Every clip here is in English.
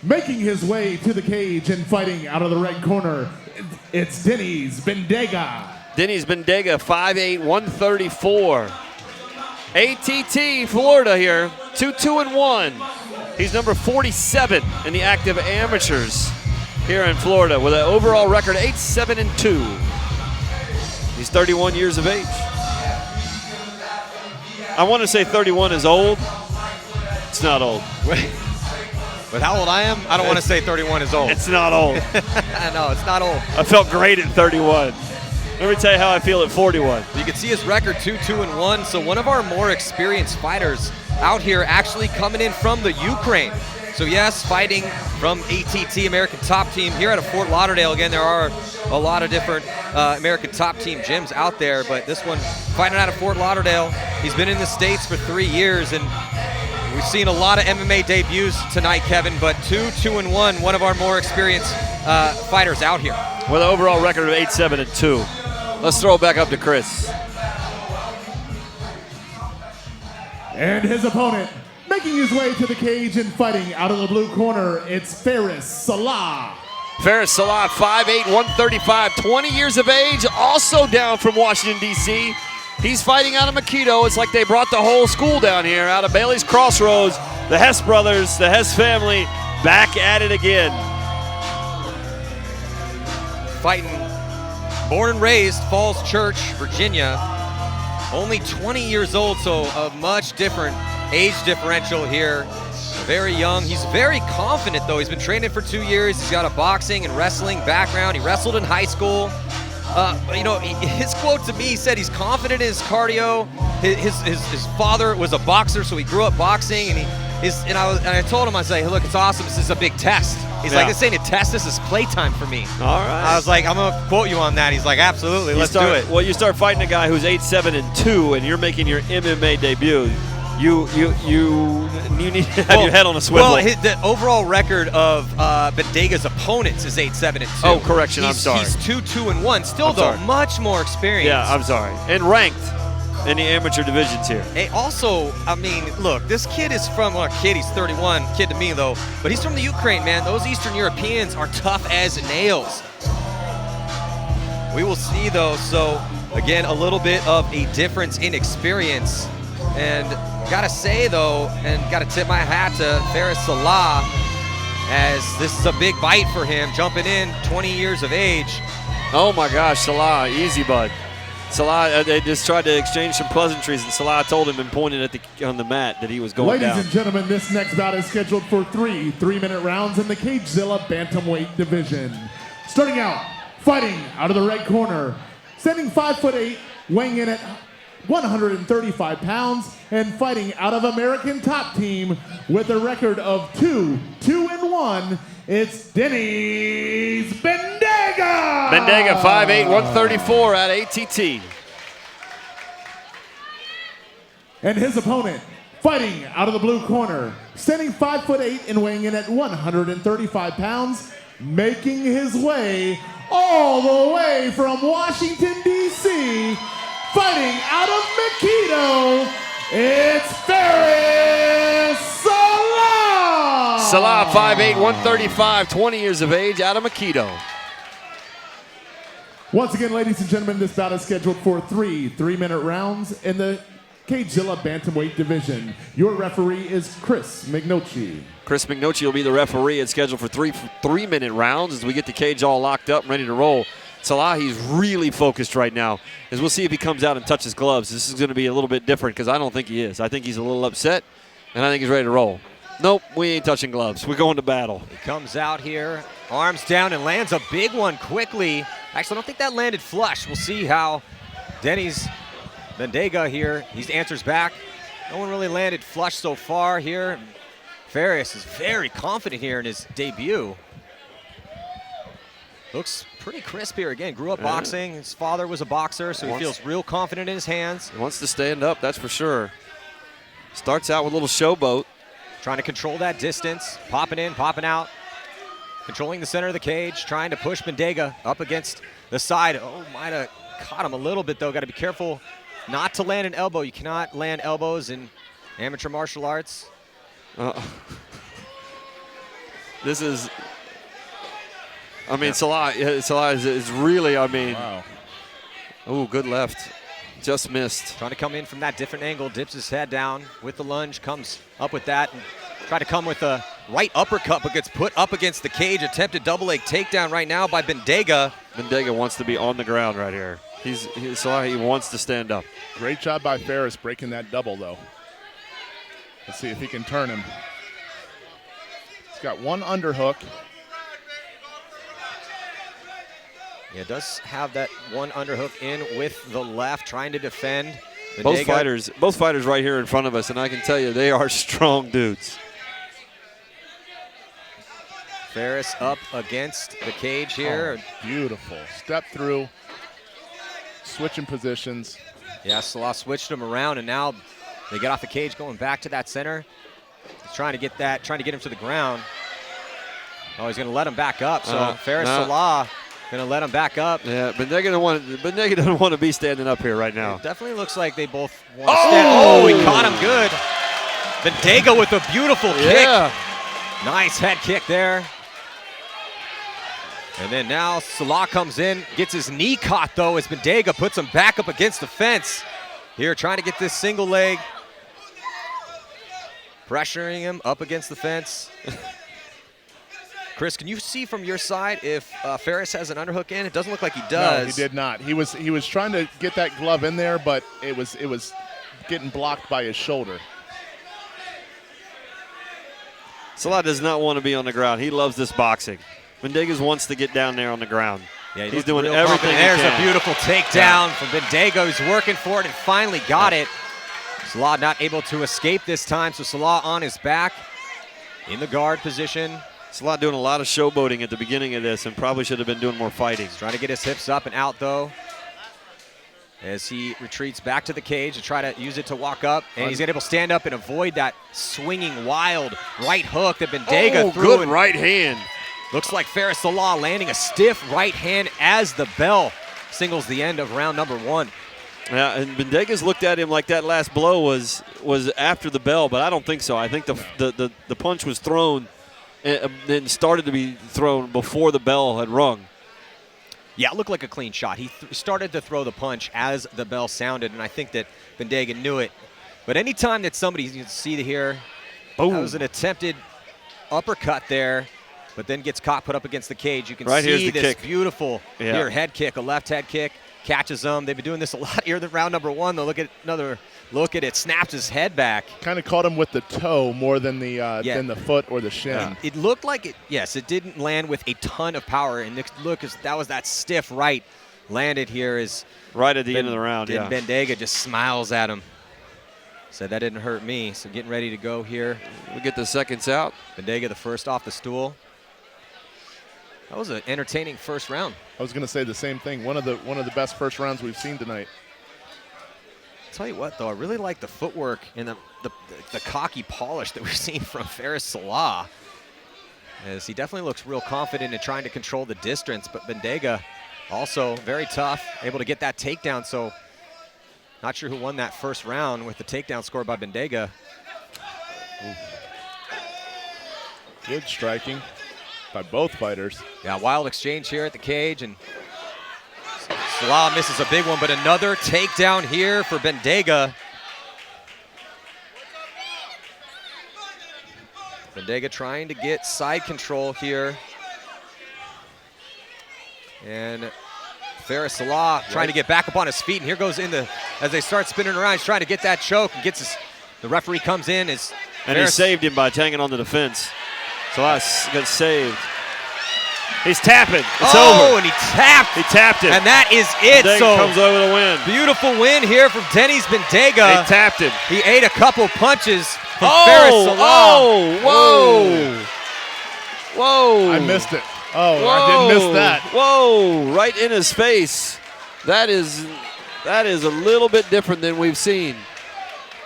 Making his way to the cage and fighting out of the red corner, it's Denny's Bendega. Denny's Bendega, 5'8", 134. ATT, Florida here, 2-2-1. He's number 47 in the active amateurs here in Florida with an overall record 8-7-2. He's 31 years of age. I want to say 31 is old. It's not old. Wait, but how old I am? I don't want to say 31 is old. It's not old. No, it's not old. I felt great at 31. Let me tell you how I feel at 41. You can see his record 2-2-1. So one of our more experienced fighters out here actually coming in from the Ukraine. So yes, fighting from ATT, American Top Team, here out of Fort Lauderdale. Again, there are a lot of different American Top Team gyms out there, but this one fighting out of Fort Lauderdale. He's been in the States for 3 years, and we've seen a lot of MMA debuts tonight, Kevin, but 2-2-1, one of our more experienced fighters out here. With an overall record of 8-7-2. Let's throw it back up to Chris. And his opponent, making his way to the cage and fighting out of the blue corner, it's Faris Salah. Faris Salah, 5'8", 135, 20 years of age, also down from Washington, D.C. He's fighting out of Makito. It's like they brought the whole school down here out of Bailey's Crossroads. The Hess brothers, the Hess family, back at it again. Fighting, born and raised, Falls Church, Virginia. Only 20 years old, so a much different age differential here. Very young. He's very confident, though. He's been training for 2 years. He's got a boxing and wrestling background. He wrestled in high school. You know, his quote to me, he said he's confident in his cardio. His father was a boxer, so he grew up boxing. And I told him, I said, hey, look, it's awesome. This is a big test. He's like, this ain't a test. This is playtime for me. All right. I was like, I'm going to quote you on that. He's like, absolutely, let's do it. Well, you start fighting a guy who's 8-7-2, and you're making your MMA debut. You need to have your head on a swivel. Well, the overall record of Bendega's opponents is 8-7-2. Oh, correction. I'm sorry. He's 2-2-1. Still, though, much more experience. Yeah, I'm sorry. And ranked in the amateur divisions here. Hey, also, I mean, look, this kid is from, well, kid, he's 31, kid to me, though, but he's from the Ukraine, man. Those Eastern Europeans are tough as nails. We will see, though. So, again, a little bit of a difference in experience. And gotta say, though, and gotta tip my hat to Faris Salah, as this is a big bite for him, jumping in, 20 years of age. Oh my gosh, Salah, easy, bud. Salah, they just tried to exchange some pleasantries, and Salah told him and pointed at on the mat that he was going down. Ladies and gentlemen, this next bout is scheduled for three-minute rounds in the CageZilla Bantamweight division. Starting out, fighting out of the red corner, standing 5'8", weighing in at 135 pounds, and fighting out of American Top Team with a record of 2-2-1, it's Denny's Bendega! Bendega, 5'8", 134 at ATT. And his opponent, fighting out of the blue corner, standing 5'8" and weighing in at 135 pounds, making his way all the way from Washington, D.C., fighting out of Makito, it's Faris Salah! Salah, 5'8", 135, 20 years of age, out of Makito. Once again, ladies and gentlemen, this bout is scheduled for three-minute rounds in the CageZilla Bantamweight division. Your referee is Chris Mignocci. Chris Mignocci will be the referee. It's scheduled for three-minute rounds as we get the cage all locked up and ready to roll. Salah, he's really focused right now, as we'll see if he comes out and touches gloves. This is going to be a little bit different because I don't think he is. I think he's a little upset, and I think he's ready to roll. Nope, we ain't touching gloves. We're going to battle. He comes out here, arms down, and lands a big one quickly. Actually, I don't think that landed flush. We'll see how Denny's Bendega here, he answers back. No one really landed flush so far here. Faris is very confident here in his debut. Looks pretty crisp here. Again, grew up boxing. His father was a boxer, so he feels real confident in his hands. He wants to stand up, that's for sure. Starts out with a little showboat. Trying to control that distance, popping in, popping out. Controlling the center of the cage, trying to push Bendega up against the side. Oh, might have caught him a little bit, though. Got to be careful not to land an elbow. You cannot land elbows in amateur martial arts. This is, I mean, Salah is really, I mean, Wow. ooh, good left. Just missed. Trying to come in from that different angle, dips his head down with the lunge, comes up with that, and try to come with a right uppercut, but gets put up against the cage. Attempted double leg takedown right now by Bendega. Bendega wants to be on the ground right here. Salah, he wants to stand up. Great job by Faris breaking that double, though. Let's see if he can turn him. He's got one underhook. Yeah, does have that one underhook in with the left, trying to defend. Both Bendega, fighters right here in front of us, and I can tell you they are strong dudes. Faris up against the cage here. Oh, beautiful. Step through. Switching positions. Yeah, Salah switched him around, and now they get off the cage, going back to that center. He's trying to get him to the ground. Oh, he's going to let him back up. So Faris Salah going to let him back up. Yeah, Bendega doesn't want to be standing up here right now. It definitely looks like they both want to stand. Oh, he caught him good. Bendega with a beautiful kick. Nice head kick there. And then now Salah comes in, gets his knee caught though as Bendega puts him back up against the fence. Here trying to get this single leg. Pressuring him up against the fence. Chris, can you see from your side if Faris has an underhook in? It doesn't look like he does. No, he did not. He was trying to get that glove in there, but it was getting blocked by his shoulder. Salah does not want to be on the ground. He loves this boxing. Bendega wants to get down there on the ground. Yeah, he's doing everything he There's can. a beautiful takedown from Bendega, who's working for it and finally got it. Salah not able to escape this time, so Salah on his back in the guard position. Salah doing a lot of showboating at the beginning of this and probably should have been doing more fighting. He's trying to get his hips up and out though, as he retreats back to the cage to try to use it to walk up. And he's able to stand up and avoid that swinging wild right hook that Bendega threw. Good right hand. Looks like Faris Salah landing a stiff right hand as the bell singles the end of round number 1. Yeah, and Bendega's looked at him like that last blow was after the bell, but I don't think so. I think the punch was thrown and then started to be thrown before the bell had rung. Yeah, it looked like a clean shot. He started to throw the punch as the bell sounded, and I think that Bendega knew it. But anytime that somebody, you can see here, that was an attempted uppercut there, but then gets caught, put up against the cage. You can see this beautiful here head kick, a left head kick, catches him. They've been doing this a lot here in round number 1. They'll look at another look at it, snaps his head back. Kind of caught him with the toe more than the foot or the shin. It looked like it, yes, it didn't land with a ton of power. And look, that was that stiff right landed here is right at the end of the round, and Bendega just smiles at him. Said that didn't hurt me. So getting ready to go here. We get the seconds out. Bendega the first off the stool. That was an entertaining first round. I was going to say the same thing. One of the best first rounds we've seen tonight. Tell you what, though, I really like the footwork and the cocky polish that we've seen from Faris Salah, as he definitely looks real confident in trying to control the distance. But Bendega also very tough, able to get that takedown. So not sure who won that first round with the takedown score by Bendega. Ooh. Good striking by both fighters. Yeah, wild exchange here at the cage, and Salah misses a big one, but another takedown here for Bendega. Bendega trying to get side control here. And Faris Salah trying to get back up on his feet, and here goes as they start spinning around, he's trying to get that choke, and the referee comes in. And he saved him by hanging on to the fence. Salah got saved. He's tapping. It's over. And he tapped. He tapped it. And that is it. Bendega so comes over the win. Beautiful win here from Denny's Bendega. He tapped him. He ate a couple punches from Faris Salah. Whoa. Whoa. I missed it. Oh, I didn't miss that. Whoa, right in his face. That is a little bit different than we've seen.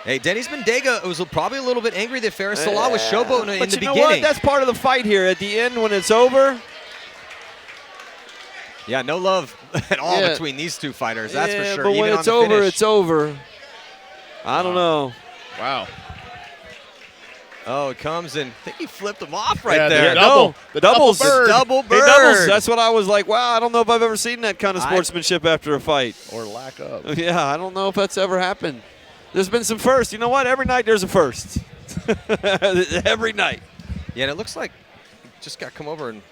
Hey, Denny's Bendega was probably a little bit angry that Faris Salah was showboating in the beginning. But you know what? That's part of the fight here. At the end, when it's over. Yeah, no love at all between these two fighters, that's for sure. But when it's over, it's over. I don't know. Wow. Oh, it comes and I think he flipped him off right Yeah, there. the double bird. Double bird. Hey, doubles. That's what I was like, wow, I don't know if I've ever seen that kind of sportsmanship after a fight. Or lack of. Yeah, I don't know if that's ever happened. There's been some firsts. You know what? Every night there's a first. Every night. Yeah, and it looks like he just got come over and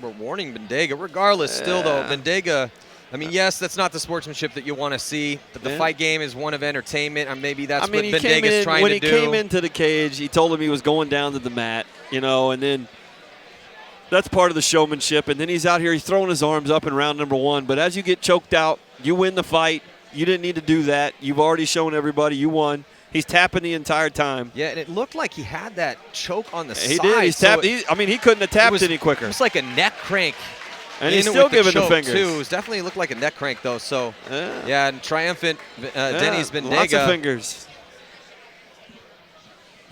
we're warning Bendega. Regardless, still though, Bendega, I mean, yes, that's not the sportsmanship that you want to see, but the fight game is one of entertainment, and maybe that's what Bendega's trying to do. When he came into the cage, he told him he was going down to the mat, you know, and then that's part of the showmanship. And then he's out here, he's throwing his arms up in round number 1. But as you get choked out, you win the fight. You didn't need to do that. You've already shown everybody you won. He's tapping the entire time. Yeah, and it looked like he had that choke on the side. He did. He's tapped. I mean, he couldn't have tapped any quicker. It was like a neck crank. And he's still giving the fingers. Too. It was definitely looked like a neck crank, though. So, yeah, and triumphant Denny's Bendega. Lots of fingers.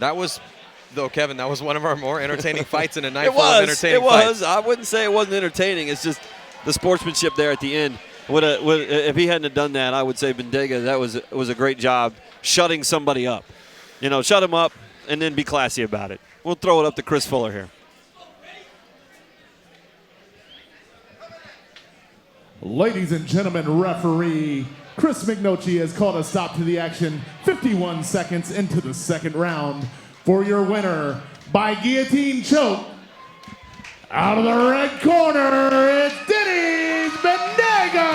That was, though, Kevin, that was one of our more entertaining fights in a night full of entertaining fights. It was. I wouldn't say it wasn't entertaining. It's just the sportsmanship there at the end. If he hadn't have done that, I would say Bendega, that was a great job shutting somebody up. You know, shut him up and then be classy about it. We'll throw it up to Chris Fuller here. Ladies and gentlemen, referee Chris McNochie has called a stop to the action 51 seconds into the second round. For your winner by guillotine choke, out of the red corner, it's Denny's Bendega!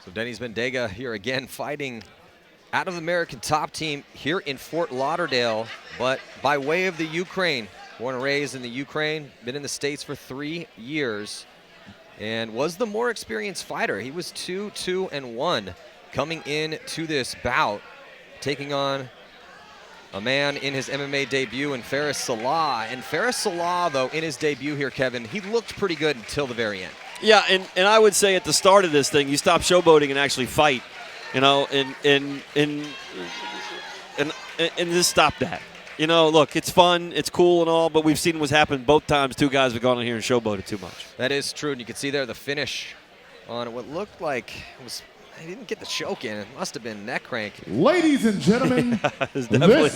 So Denny's Bendega here again fighting out of the American top team here in Fort Lauderdale, but by way of the Ukraine. Born and raised in the Ukraine, been in the States for 3 years, and was the more experienced fighter. He was 2-2-1 coming into this bout, taking on a man in his MMA debut in Faris Salah. And Faris Salah, though, in his debut here, Kevin, he looked pretty good until the very end. Yeah, and I would say at the start of this thing, you stop showboating and actually fight. You know, and just stop that. You know, look, it's fun, it's cool and all, but we've seen what's happened both times. Two guys have gone in here and showboated too much. That is true, and you can see there the finish on what looked like it was. He didn't get the choke in. It must have been neck crank. Ladies and gentlemen, it's definitely